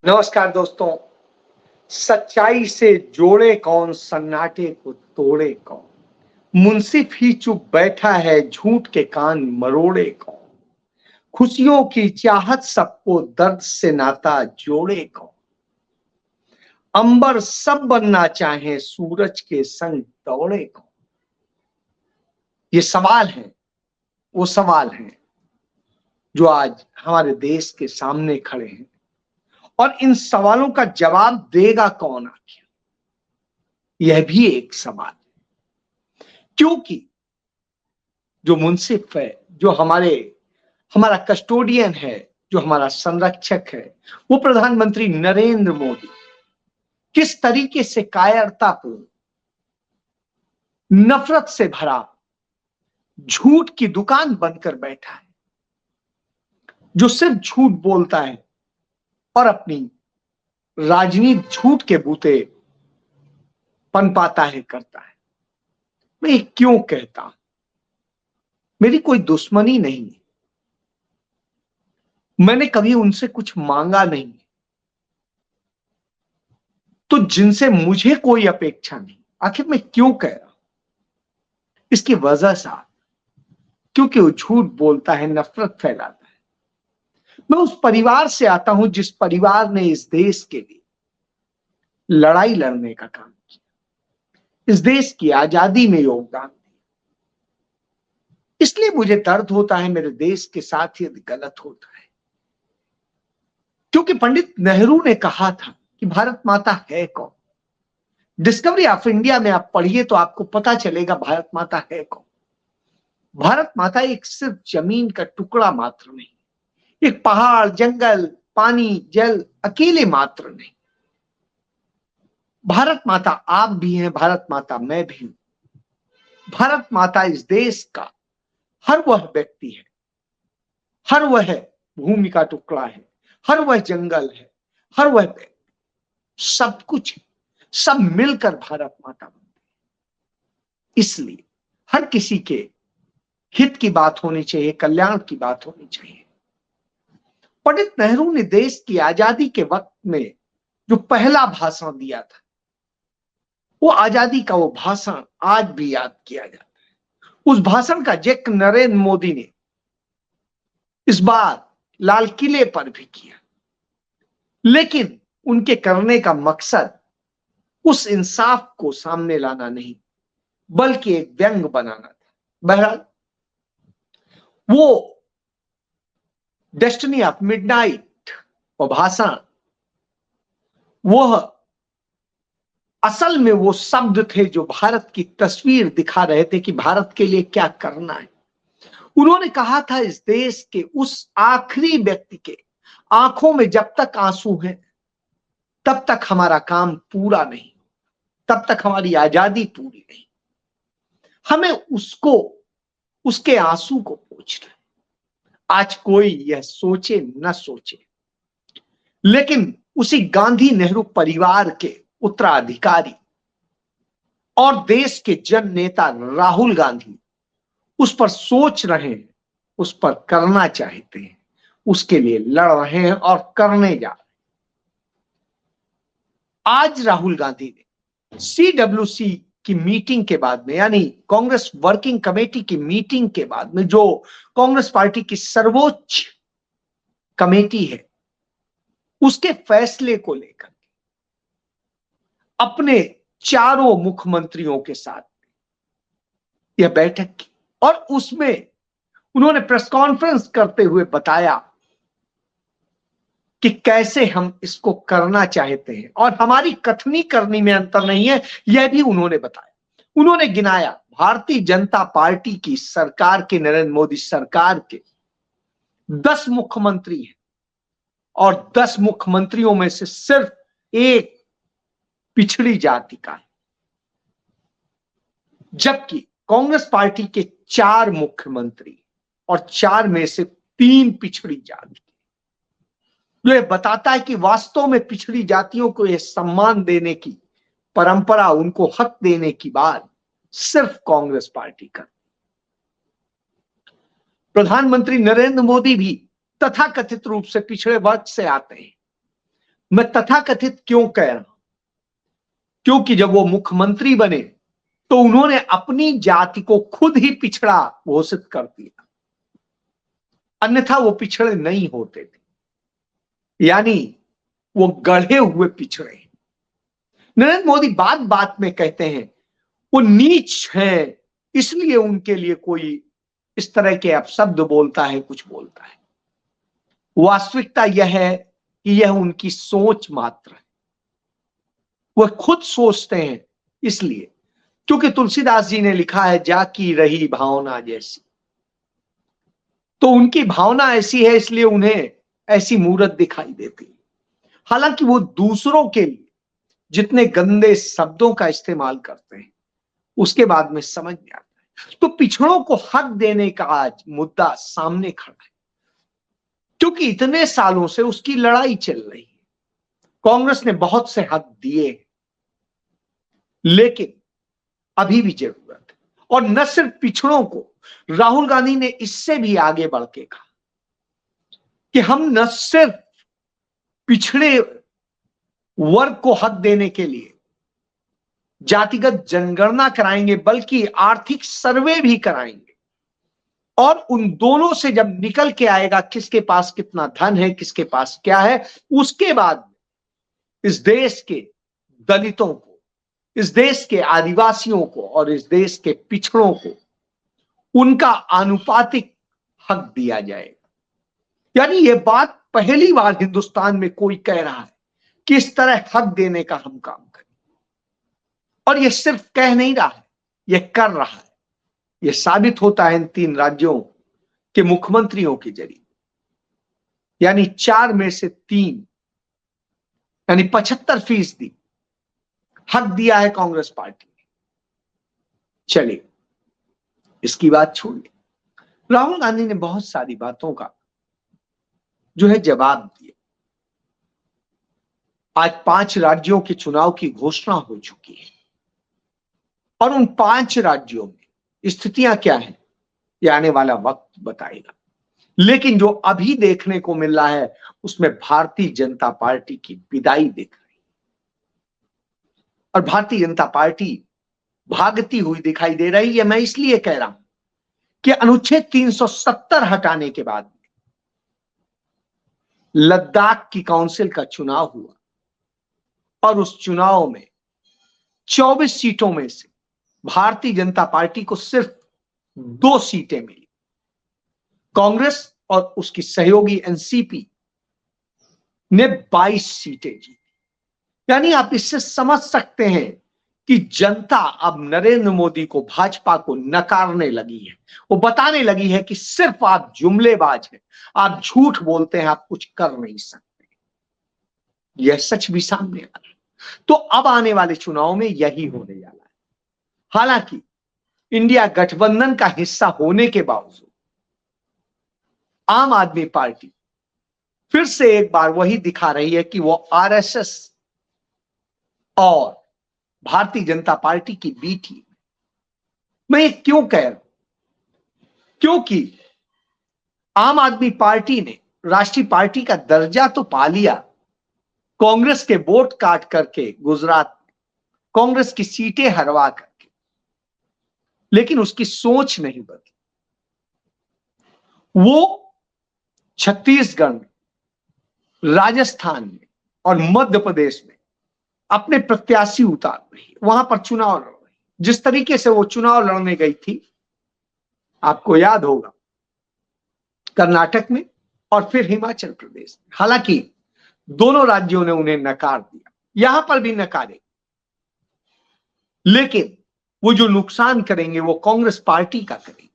नमस्कार दोस्तों। सच्चाई से जोड़े कौन, सन्नाटे को तोड़े कौन। मुंसिफ ही चुप बैठा है, झूठ के कान मरोड़े कौन। खुशियों की चाहत सबको, दर्द से नाता जोड़े कौन। अंबर सब बनना चाहे, सूरज के संग दौड़े कौन। ये सवाल है, वो सवाल है जो आज हमारे देश के सामने खड़े हैं। और इन सवालों का जवाब देगा कौन आखिर, यह भी एक सवाल है। क्योंकि जो मुंसिफ है, जो हमारा कस्टोडियन है, जो हमारा संरक्षक है, वो प्रधानमंत्री नरेंद्र मोदी किस तरीके से कायरतापूर्ण, नफरत से भरा झूठ की दुकान बनकर बैठा है, जो सिर्फ झूठ बोलता है और अपनी राजनीति झूठ के बूते पनपाता है, करता है। मैं ये क्यों कहता हूं? मेरी कोई दुश्मनी नहीं है, मैंने कभी उनसे कुछ मांगा नहीं, तो जिनसे मुझे कोई अपेक्षा नहीं, आखिर मैं क्यों कह रहा हूं? इसकी वजह साफ, क्योंकि वो झूठ बोलता है, नफरत फैलाता है। मैं उस परिवार से आता हूं जिस परिवार ने इस देश के लिए लड़ाई लड़ने का काम किया, इस देश की आजादी में योगदान दिया। इसलिए मुझे दर्द होता है मेरे देश के साथ यदि गलत होता है, क्योंकि पंडित नेहरू ने कहा था कि भारत माता है कौन। डिस्कवरी ऑफ इंडिया में आप पढ़िए तो आपको पता चलेगा भारत माता है कौन। भारत माता एक सिर्फ जमीन का टुकड़ा मात्र नहीं, एक पहाड़, जंगल, पानी, जल अकेले मात्र नहीं। भारत माता आप भी हैं, भारत माता मैं भी हूं। भारत माता इस देश का हर वह व्यक्ति है, हर वह भूमि का टुकड़ा है, हर वह जंगल है, हर वह सब कुछ है, सब मिलकर भारत माता बनती है। इसलिए हर किसी के हित की बात होनी चाहिए, कल्याण की बात होनी चाहिए। पंडित नेहरू ने देश की आजादी के वक्त में जो पहला भाषण दिया था, वो आजादी का वो भाषण आज भी याद किया जाता है। उस भाषण का जिक्र नरेंद्र मोदी ने इस बार लाल किले पर भी किया, लेकिन उनके करने का मकसद उस इंसाफ को सामने लाना नहीं, बल्कि एक व्यंग बनाना था। बहरहाल वो डेस्टिनी ऑफ मिडनाइट वो भाषण, वह असल में वो शब्द थे जो भारत की तस्वीर दिखा रहे थे कि भारत के लिए क्या करना है। उन्होंने कहा था, इस देश के उस आखिरी व्यक्ति के आंखों में जब तक आंसू हैं, तब तक हमारा काम पूरा नहीं, तब तक हमारी आजादी पूरी नहीं। हमें उसके आंसू को पोंछना है। आज कोई यह सोचे न सोचे, लेकिन उसी गांधी नेहरू परिवार के उत्तराधिकारी और देश के जन नेता राहुल गांधी उस पर सोच रहे हैं, उस पर करना चाहते हैं, उसके लिए लड़ रहे हैं और करने जा रहे हैं। आज राहुल गांधी ने CWC की मीटिंग के बाद में, यानी कांग्रेस वर्किंग कमेटी की मीटिंग के बाद में, जो कांग्रेस पार्टी की सर्वोच्च कमेटी है, उसके फैसले को लेकर अपने चारों मुख्यमंत्रियों के साथ यह बैठक की और उसमें उन्होंने प्रेस कॉन्फ्रेंस करते हुए बताया कि कैसे हम इसको करना चाहते हैं, और हमारी कथनी करनी में अंतर नहीं है, यह भी उन्होंने बताया। उन्होंने गिनाया, भारतीय जनता पार्टी की सरकार के, नरेंद्र मोदी सरकार के 10 मुख्यमंत्री हैं और 10 मुख्यमंत्रियों में से सिर्फ एक पिछड़ी जाति का है, जबकि कांग्रेस पार्टी के 4 मुख्यमंत्री और 4 में से 3 पिछड़ी जाति। जो ये बताता है कि वास्तव में पिछड़ी जातियों को यह सम्मान देने की परंपरा, उनको हक देने की बात सिर्फ कांग्रेस पार्टी करती। प्रधानमंत्री नरेंद्र मोदी भी तथाकथित रूप से पिछड़े वर्ग से आते हैं, मैं तथाकथित क्यों कह रहा हूं? क्योंकि जब वो मुख्यमंत्री बने तो उन्होंने अपनी जाति को खुद ही पिछड़ा घोषित कर दिया, अन्यथा वो पिछड़े नहीं होते थे, यानी वो गढ़े हुए पिछड़े। नरेंद्र मोदी बात बात में कहते हैं वो नीच हैं, इसलिए उनके लिए कोई इस तरह के अपशब्द बोलता है, कुछ बोलता है। वास्तविकता यह है कि यह उनकी सोच मात्र है, वह खुद सोचते हैं इसलिए, क्योंकि तुलसीदास जी ने लिखा है जाकी रही भावना जैसी, तो उनकी भावना ऐसी है इसलिए उन्हें ऐसी मूरत दिखाई देती है। हालांकि वो दूसरों के लिए जितने गंदे शब्दों का इस्तेमाल करते हैं उसके बाद में समझ में आता है। तो पिछड़ों को हक देने का आज मुद्दा सामने खड़ा है, क्योंकि इतने सालों से उसकी लड़ाई चल रही है। कांग्रेस ने बहुत से हक दिए, लेकिन अभी भी जरूरत है। और न सिर्फ पिछड़ों को, राहुल गांधी ने इससे भी आगे बढ़ के कहा कि हम न सिर्फ पिछड़े वर्ग को हक देने के लिए जातिगत जनगणना कराएंगे, बल्कि आर्थिक सर्वे भी कराएंगे। और उन दोनों से जब निकल के आएगा किसके पास कितना धन है, किसके पास क्या है, उसके बाद इस देश के दलितों को, इस देश के आदिवासियों को और इस देश के पिछड़ों को उनका आनुपातिक हक दिया जाएगा। यानी यह बात पहली बार हिंदुस्तान में कोई कह रहा है कि इस तरह हक देने का हम काम करें। और यह सिर्फ कह नहीं रहा है, यह कर रहा है। यह साबित होता है इन 3 राज्यों के मुख्यमंत्रियों के जरिए, यानी 4 में से 3, यानी 75% हक दिया है कांग्रेस पार्टी ने। चलिए इसकी बात छोड़िए, राहुल गांधी ने बहुत सारी बातों का जो है जवाब दिया। आज 5 राज्यों के चुनाव की घोषणा हो चुकी है और उन 5 राज्यों में स्थितियां क्या हैं ये आने वाला वक्त बताएगा। लेकिन जो अभी देखने को मिल रहा है उसमें भारतीय जनता पार्टी की विदाई दिख रही है और भारतीय जनता पार्टी भागती हुई दिखाई दे रही है। मैं इसलिए कह रहा हूं कि अनुच्छेद 370 हटाने के बाद लद्दाख की काउंसिल का चुनाव हुआ और उस चुनाव में 24 सीटों में से भारतीय जनता पार्टी को सिर्फ 2 सीटें मिली। कांग्रेस और उसकी सहयोगी एनसीपी ने 22 सीटें जीती। यानी आप इससे समझ सकते हैं कि जनता अब नरेंद्र मोदी को, भाजपा को नकारने लगी है। वो बताने लगी है कि सिर्फ आप जुमलेबाज हैं, आप झूठ बोलते हैं, आप कुछ कर नहीं सकते। यह सच भी सामने आ रहा है। तो अब आने वाले चुनाव में यही होने जा रहा है। हालांकि इंडिया गठबंधन का हिस्सा होने के बावजूद आम आदमी पार्टी फिर से एक बार वही दिखा रही है कि वो आरएसएस और भारतीय जनता पार्टी की बी टीम। मैं ये क्यों कह रहा हूं? क्योंकि आम आदमी पार्टी ने राष्ट्रीय पार्टी का दर्जा तो पा लिया, कांग्रेस के वोट काट करके गुजरात में, कांग्रेस की सीटें हरवा करके, लेकिन उसकी सोच नहीं बदली। वो छत्तीसगढ़ में, राजस्थान में और मध्य प्रदेश में अपने प्रत्याशी उतार रही, वहां पर चुनाव लड़ रही। जिस तरीके से वो चुनाव लड़ने गई थी, आपको याद होगा, कर्नाटक में और फिर हिमाचल प्रदेश में। हालांकि दोनों राज्यों ने उन्हें नकार दिया, यहां पर भी नकारे, लेकिन वो जो नुकसान करेंगे वो कांग्रेस पार्टी का करेंगे।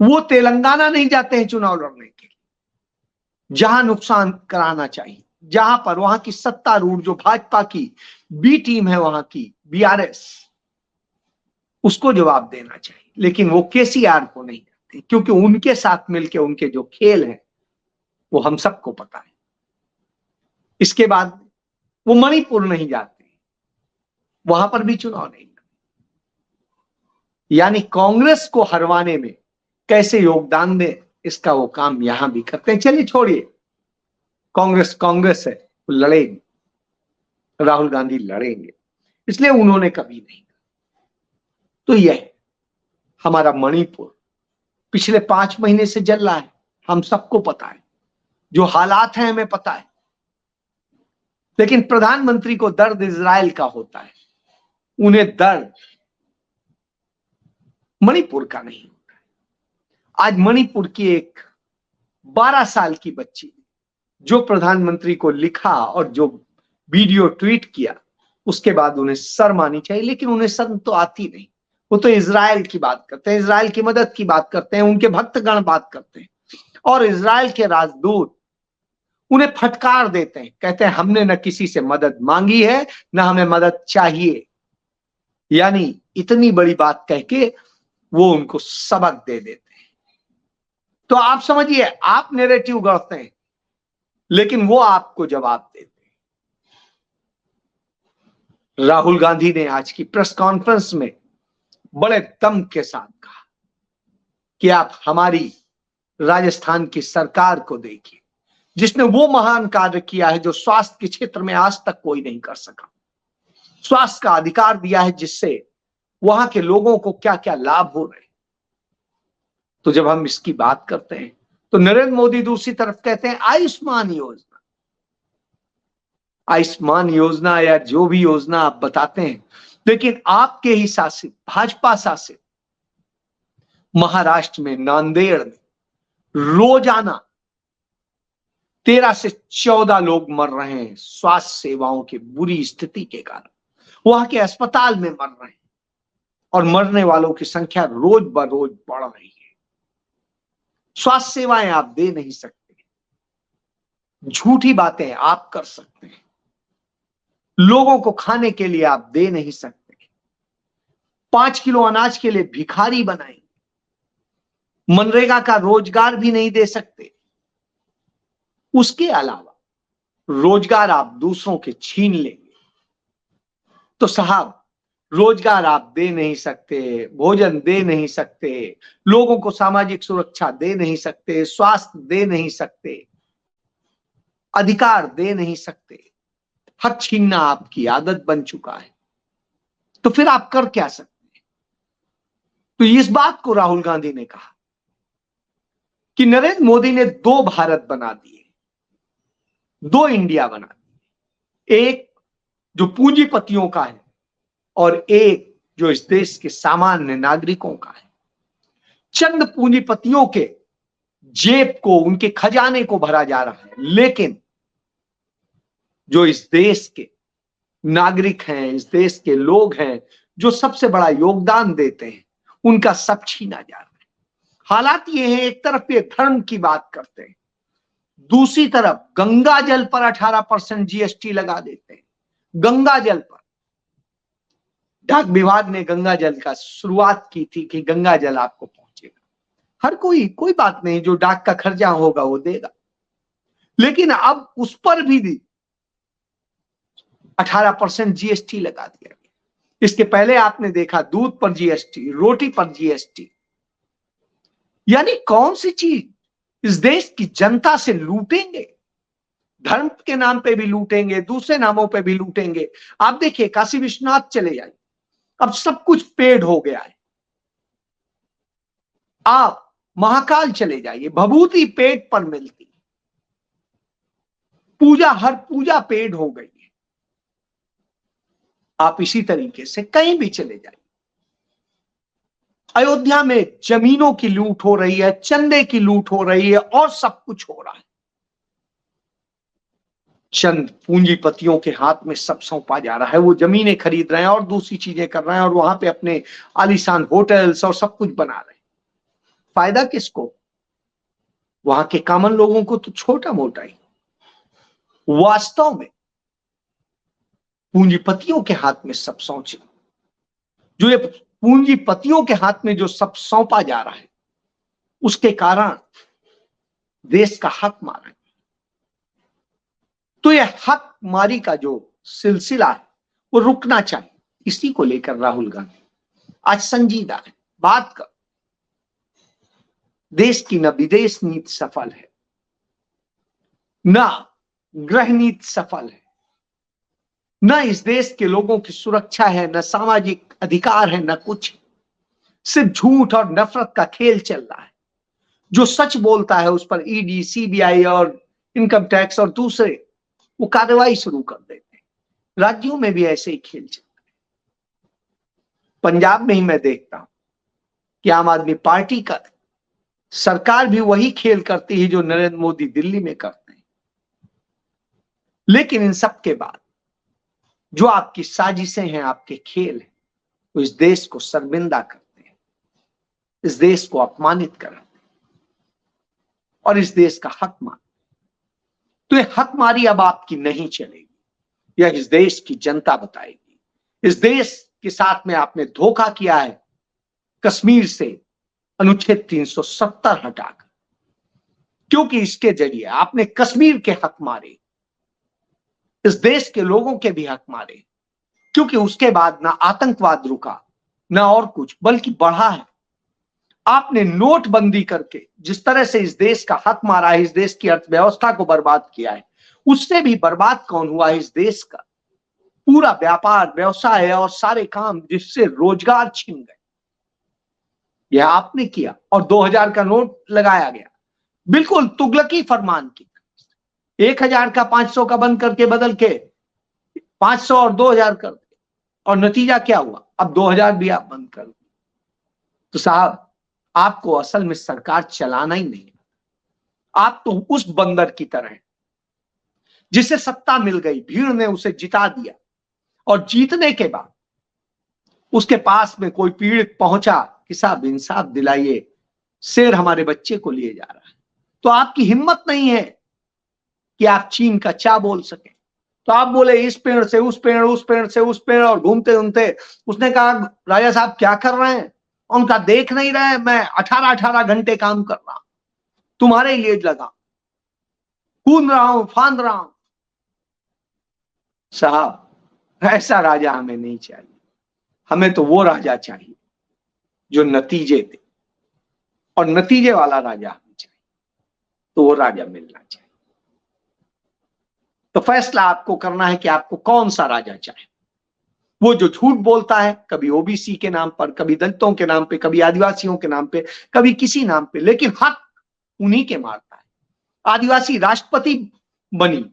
वो तेलंगाना नहीं जाते हैं चुनाव लड़ने के लिए, जहां नुकसान कराना चाहिए, जहां पर वहां की सत्तारूढ़ जो भाजपा की बी टीम है, वहां की बीआरएस, उसको जवाब देना चाहिए। लेकिन वो केसीआर को नहीं करते, क्योंकि उनके साथ मिलकर उनके जो खेल है वो हम सबको पता है। इसके बाद वो मणिपुर नहीं जाते, वहां पर भी चुनाव नहीं करते। यानी कांग्रेस को हरवाने में कैसे योगदान दे, इसका वो काम यहां भी करते हैं। चलिए छोड़िए, कांग्रेस कांग्रेस है, लड़ेंगे, राहुल गांधी लड़ेंगे, इसलिए उन्होंने कभी नहीं। तो यह हमारा मणिपुर पिछले 5 महीने से जल रहा है, हम सबको पता है, जो हालात हैं हमें पता है। लेकिन प्रधानमंत्री को दर्द इजराइल का होता है, उन्हें दर्द मणिपुर का नहीं होता है। आज मणिपुर की एक 12 साल की बच्ची जो प्रधानमंत्री को लिखा और जो वीडियो ट्वीट किया, उसके बाद उन्हें शर्म आनी चाहिए, लेकिन उन्हें शर्म तो आती नहीं। वो तो इजराइल की बात करते हैं, इजराइल की मदद की बात करते हैं, उनके भक्तगण बात करते हैं, और इजराइल के राजदूत उन्हें फटकार देते हैं, कहते हैं हमने न किसी से मदद मांगी है, न हमें मदद चाहिए। यानी इतनी बड़ी बात कह के वो उनको सबक दे देते हैं। तो आप समझिए, आप नैरेटिव गढ़ते हैं, लेकिन वो आपको जवाब देते हैं। राहुल गांधी ने आज की प्रेस कॉन्फ्रेंस में बड़े दम के साथ कहा कि आप हमारी राजस्थान की सरकार को देखिए, जिसने वो महान कार्य किया है जो स्वास्थ्य के क्षेत्र में आज तक कोई नहीं कर सका। स्वास्थ्य का अधिकार दिया है, जिससे वहां के लोगों को क्या क्या लाभ हो रहे हैं। तो जब हम इसकी बात करते हैं तो नरेंद्र मोदी दूसरी तरफ कहते हैं आयुष्मान योजना। आयुष्मान योजना या जो भी योजना आप बताते हैं, लेकिन आपके ही शासित, भाजपा शासित महाराष्ट्र में, नांदेड़ में रोजाना 13 से 14 लोग मर रहे हैं स्वास्थ्य सेवाओं की बुरी स्थिति के कारण। वहां के अस्पताल में मर रहे हैं और मरने वालों की संख्या रोज ब रोज बढ़ रही है। स्वास्थ्य सेवाएं आप दे नहीं सकते, झूठी बातें आप कर सकते हैं, लोगों को खाने के लिए आप दे नहीं सकते, 5 किलो अनाज के लिए भिखारी बनाएंगे, मनरेगा का रोजगार भी नहीं दे सकते। उसके अलावा रोजगार आप दूसरों के छीन लेंगे। तो साहब, रोजगार आप दे नहीं सकते, भोजन दे नहीं सकते, लोगों को सामाजिक सुरक्षा दे नहीं सकते, स्वास्थ्य दे नहीं सकते, अधिकार दे नहीं सकते, हक छीनना आपकी आदत बन चुका है। तो फिर आप कर क्या सकते हैं? तो इस बात को राहुल गांधी ने कहा कि नरेंद्र मोदी ने 2 भारत बना दिए, 2 इंडिया बना दिए, एक जो पूंजीपतियों का है और एक जो इस देश के सामान्य नागरिकों का है। चंद पूंजीपतियों के जेब को, उनके खजाने को भरा जा रहा है, लेकिन जो इस देश के नागरिक हैं, इस देश के लोग हैं, जो सबसे बड़ा योगदान देते हैं, उनका सब छीना जा रहा है। हालात ये है, एक तरफ ये धर्म की बात करते हैं, दूसरी तरफ गंगा जल पर 18% जीएसटी लगा देते हैं। गंगा जल पर डाक विभाग ने गंगा जल का शुरुआत की थी कि गंगा जल आपको पहुंचेगा, हर कोई बात नहीं, जो डाक का खर्चा होगा वो देगा, लेकिन अब उस पर भी 18% जीएसटी लगा दिया गया। इसके पहले आपने देखा दूध पर जीएसटी, रोटी पर जीएसटी। यानी कौन सी चीज इस देश की जनता से लूटेंगे? धर्म के नाम पे भी लूटेंगे, दूसरे नामों पे भी लूटेंगे। आप देखिए, काशी विश्वनाथ चले जाइए, अब सब कुछ पेड हो गया है। आप महाकाल चले जाइए, भभूति पेड पर मिलती, पूजा, हर पूजा पेड हो गई है। आप इसी तरीके से कहीं भी चले जाइए, अयोध्या में जमीनों की लूट हो रही है, चंदे की लूट हो रही है, और सब कुछ हो रहा है। चंद पूंजीपतियों के हाथ में सब सौंपा जा रहा है, वो जमीनें खरीद रहे हैं और दूसरी चीजें कर रहे हैं, और वहां पे अपने आलीशान होटल्स और सब कुछ बना रहे हैं। फायदा किसको? वहां के कॉमन लोगों को तो छोटा मोटा ही। वास्तव में पूंजीपतियों के हाथ में सब सौंचे, जो ये पूंजीपतियों के हाथ में जो सब सौंपा जा रहा है, उसके कारण देश का हक मारा। तो यह हक मारी का जो सिलसिला है वो रुकना चाहिए। इसी को लेकर राहुल गांधी आज संजीदा है, बात कर। देश की न विदेश नीति सफल है, न गृह नीति सफल है, न इस देश के लोगों की सुरक्षा है, न सामाजिक अधिकार है, न कुछ। सिर्फ झूठ और नफरत का खेल चल रहा है। जो सच बोलता है उस पर ईडी, सीबीआई और इनकम टैक्स और दूसरे वो कार्रवाई शुरू कर देते हैं। राज्यों में भी ऐसे ही खेल चल रहा है। पंजाब में ही मैं देखता हूं कि आम आदमी पार्टी का सरकार भी वही खेल करती है जो नरेंद्र मोदी दिल्ली में करते हैं। लेकिन इन सब के बाद जो आपकी साजिशें हैं, आपके खेल हैं, वो इस देश को शर्मिंदा करते हैं, इस देश को अपमानित कराते हैं और इस देश का हक मारते हैं। तो ये हकमारी अब आपकी नहीं चलेगी, यह इस देश की जनता बताएगी। इस देश के साथ में आपने धोखा किया है कश्मीर से अनुच्छेद 370 हटाकर, क्योंकि इसके जरिए आपने कश्मीर के हक मारे, इस देश के लोगों के भी हक मारे, क्योंकि उसके बाद ना आतंकवाद रुका ना और कुछ, बल्कि बढ़ा है। आपने नोटबंदी करके जिस तरह से इस देश का हक मारा है, इस देश की अर्थव्यवस्था को बर्बाद किया है, उससे भी बर्बाद कौन हुआ है? इस देश का पूरा व्यापार, व्यवसाय और सारे काम जिससे रोजगार छीन गए, यह आपने किया। और 2000 का नोट लगाया गया, बिल्कुल तुगलकी फरमान की। 1000 का 500 का बंद करके बदल के 500 और 2000 कर दिया, और नतीजा क्या हुआ? अब 2000 भी आप बंद कर दिए। तो साहब, आपको असल में सरकार चलाना ही नहीं, आप तो उस बंदर की तरह हैं जिसे सत्ता मिल गई, भीड़ ने उसे जिता दिया, और जीतने के बाद उसके पास में कोई पीड़ित पहुंचा कि साहब इंसाफ दिलाइए, शेर हमारे बच्चे को लिए जा रहा है, तो आपकी हिम्मत नहीं है कि आप चीन का चा बोल सके। तो आप बोले इस पेड़ से उस पेड़, उस पेड़ से उस पेड़, और घूमते घूमते उसने कहा राजा साहब क्या कर रहे हैं? उनका देख नहीं रहे, मैं 18-18 घंटे काम कर रहा हूं, तुम्हारे लिए लगा, कूद रहा हूं, फांद रहा हूं। साहब, ऐसा राजा हमें नहीं चाहिए। हमें तो वो राजा चाहिए जो नतीजे दे, और नतीजे वाला राजा हमें चाहिए, तो वो राजा मिलना चाहिए। तो फैसला आपको करना है कि आपको कौन सा राजा चाहिए। वो जो झूठ बोलता है, कभी ओबीसी के नाम पर, कभी दलितों के नाम पे, कभी आदिवासियों के नाम पे, कभी किसी नाम पे, लेकिन हक उन्हीं के मारता है। आदिवासी राष्ट्रपति बनी,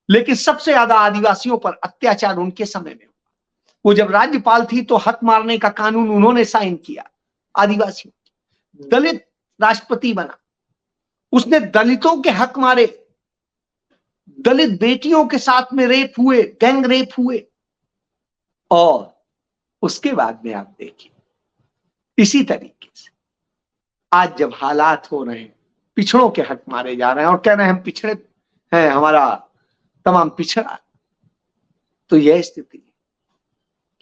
लेकिन सबसे ज्यादा आदिवासियों पर अत्याचार उनके समय में हुआ। वो जब राज्यपाल थी तो हक मारने का कानून उन्होंने साइन किया आदिवासियों। दलित राष्ट्रपति बना, उसने दलितों के हक मारे, दलित बेटियों के साथ में रेप हुए, गैंग रेप हुए। और उसके बाद में आप देखिए, इसी तरीके से आज जब हालात हो रहे हैं, पिछड़ों के हक मारे जा रहे हैं और कह रहे हैं हम पिछड़े हैं, हमारा तमाम पिछड़ा, तो यह स्थिति है।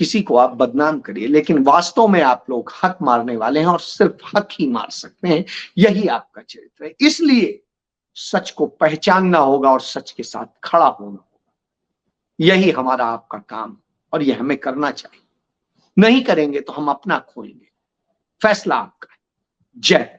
किसी को आप बदनाम करिए, लेकिन वास्तव में आप लोग हक मारने वाले हैं और सिर्फ हक ही मार सकते हैं। यही आपका चरित्र है। इसलिए सच को पहचानना होगा और सच के साथ खड़ा होना होगा। यही हमारा आपका काम, और यह हमें करना चाहिए। नहीं करेंगे तो हम अपना खोएंगे। फैसला आपका है। जय।